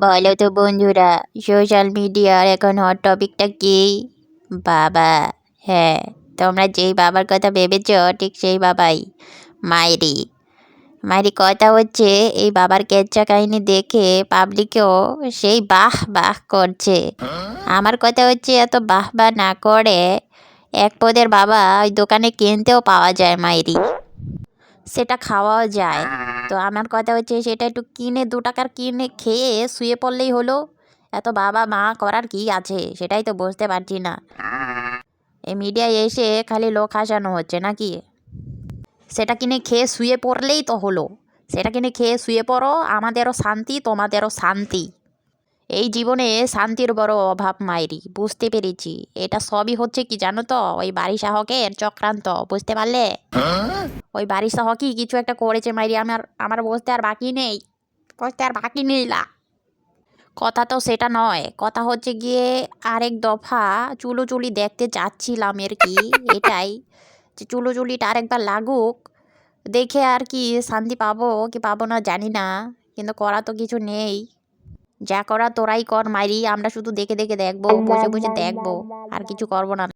বলো তো বন্ধুরা, সোশ্যাল মিডিয়ার এখন হট টপিকটা কি? বাবা। হ্যাঁ, তোমরা যেই বাবার কথা ভেবেছ ঠিক সেই বাবাই, মায়েরি। মায়েরি কথা হচ্ছে, এই বাবার কেচ্চা কাহিনী দেখে পাবলিকেও সেই বাহ বাহ করছে। আমার কথা হচ্ছে, এত বাহ বাহ না করে এক পদের বাবা ওই দোকানে কিনতেও পাওয়া যায় মায়েরি, সেটা খাওয়াও যায়। তো আমার কথা হচ্ছে, সেটা একটু কিনে 2 টাকার কিনে খেয়ে শুয়ে পড়লেই হলো। এত বাবা মা করার কি আছে, সেটাই তো বুঝতে পারছি না। এই মিডিয়ায় এসে খালি লোক হাসানো হচ্ছে নাকি? সেটা কিনে খেয়ে শুয়ে পড়লেই তো হলো। সেটা কিনে খেয়ে শুয়ে পড়ো, আমাদেরও শান্তি তোমাদেরও শান্তি। এই জীবনে শান্তির বড় অভাব মায়েরি, বুঝতে পেরেছি। এটা সবই হচ্ছে কি জানো তো, ওই বাড়ি সাহকের চক্রান্ত, বুঝতে পারলে? ওই বাড়ির সাহকই কিছু একটা করেছে মাইরি। আমার আমার বসতে আর বাকি নেই, বসতে আর বাকি নেই লা। কথা তো সেটা নয়, কথা হচ্ছে গিয়ে আরেক দফা চুলোচুলি দেখতে চাচ্ছিলাম আর কি। এটাই যে চুলোচুলিটা আরেকবার লাগুক, দেখে আর কি শান্তি পাবো কি পাবো না জানি না, কিন্তু করা তো কিছু নেই। যা করা তোরাই কর মাইরি, আমরা শুধু দেখে দেখে দেখবো, বসে বসে দেখবো, আর কিছু করবো না।